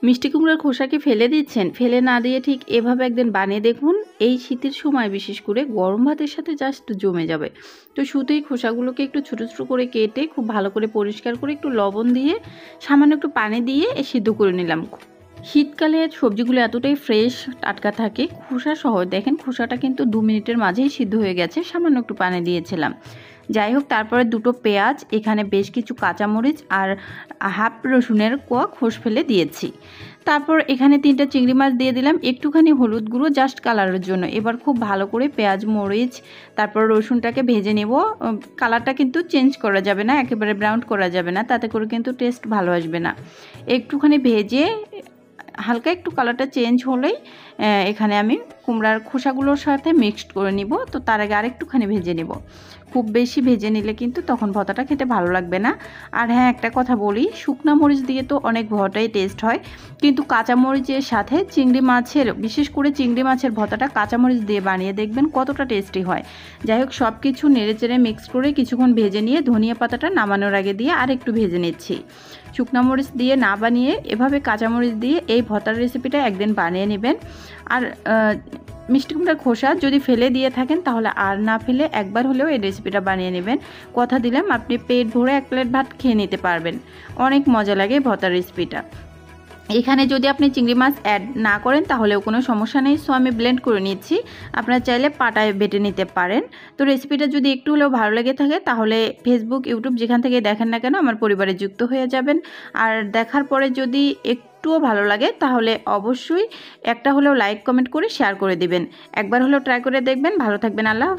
মিষ্টি কুমড়ার খোসাকে ফেলে দিচ্ছেন, ফেলে না দিয়ে ঠিক এভাবে একদিন বানিয়ে দেখুন। এই শীতের সময় বিশেষ করে গরম ভাতের সাথে জাস্ট জমে যাবে। তো শুধুই খোসাগুলোকে একটু ছোটো ছোটো করে কেটে খুব ভালো করে পরিষ্কার করে একটু লবণ দিয়ে সামান্য একটু পানি দিয়ে সিদ্ধ করে নিলাম। শীতকালে সবজিগুলো এতটাই ফ্রেশ টাটকা থাকে, খোসা সহ। দেখেন খোসাটা কিন্তু 2 মিনিটের মাঝেই সিদ্ধ হয়ে গেছে, সামান্য একটু পানি দিয়েছিলাম। যাই হোক, তারপরে 2টো পেঁয়াজ, এখানে বেশ কিছু কাঁচামরিচ আর হাফ রসুনের কোয়া খোস ফেলে দিয়েছি। তারপর এখানে 3টা চিংড়ি মাছ দিয়ে দিলাম, একটুখানি হলুদ গুঁড়ো জাস্ট কালারের জন্য। এবার খুব ভালো করে পেঁয়াজ মরিচ তারপর রসুনটাকে ভেজে নেব। কালারটা কিন্তু চেঞ্জ করা যাবে না, একেবারে ব্রাউন করা যাবে না, তাতে করে কিন্তু টেস্ট ভালো আসবে না। একটুখানি ভেজে হালকা একটু কালারটা চেঞ্জ হলেই এখানে আমি কুমড়ার খোসাগুলোর সাথে মিক্সড করে নিব। তো তার আগে আরেকটুখানি ভেজে নেব। খুব বেশি ভেজে নিলে কিন্তু তখন ভর্তাটা খেতে ভালো লাগবে না। আর হ্যাঁ, একটা কথা বলি, শুকনা মরিচ দিয়ে তো অনেক ভর্তাই টেস্ট হয়, কিন্তু কাঁচামরিচের সাথে চিংড়ি মাছের, বিশেষ করে চিংড়ি মাছের ভর্তাটা কাঁচামরিচ দিয়ে বানিয়ে দেখবেন কতটা টেস্টি হয়। যাই হোক, সব কিছু নেড়েচেড়ে মিক্স করে কিছুক্ষণ ভেজে নিয়ে ধনিয়া পাতাটা নামানোর আগে দিয়ে আর একটু ভেজে নিচ্ছি। শুকনা মরিচ দিয়ে না বানিয়ে এভাবে কাঁচামরিচ দিয়ে এই ভর্তার রেসিপিটা একদিন বানিয়ে নেবেন। আর মিষ্টি কুমড়ার খোসা যদি ফেলে দিয়ে থাকেন তাহলে আর না ফেলে একবার হলেও এই রেসিপিটা বানিয়ে নেবেন। কথা দিলাম আপনি পেট ভরে 1 প্লেট ভাত খেয়ে নিতে পারবেন। অনেক মজা লাগে ভর্তার রেসিপিটা। এখানে যদি আপনি চিংড়ি মাছ অ্যাড না করেন তাহলেও কোনো সমস্যা নেই। সো আমি ব্লেন্ড করে নিচ্ছি, আপনারা চাইলে পাটায় বেটে নিতে পারেন। তো রেসিপিটা যদি একটু হলেও ভালো লেগে থাকে তাহলে ফেসবুক, ইউটিউব যেখান থেকে দেখেন না কেন আমার পরিবারে যুক্ত হয়ে যাবেন। আর দেখার পরে যদি একটুও ভালো লাগে তাহলে অবশ্যই একটা হলেও লাইক কমেন্ট করে শেয়ার করে দিবেন। একবার হলেও ট্রাই করে দেখবেন। ভালো থাকবেন। আল্লাহ।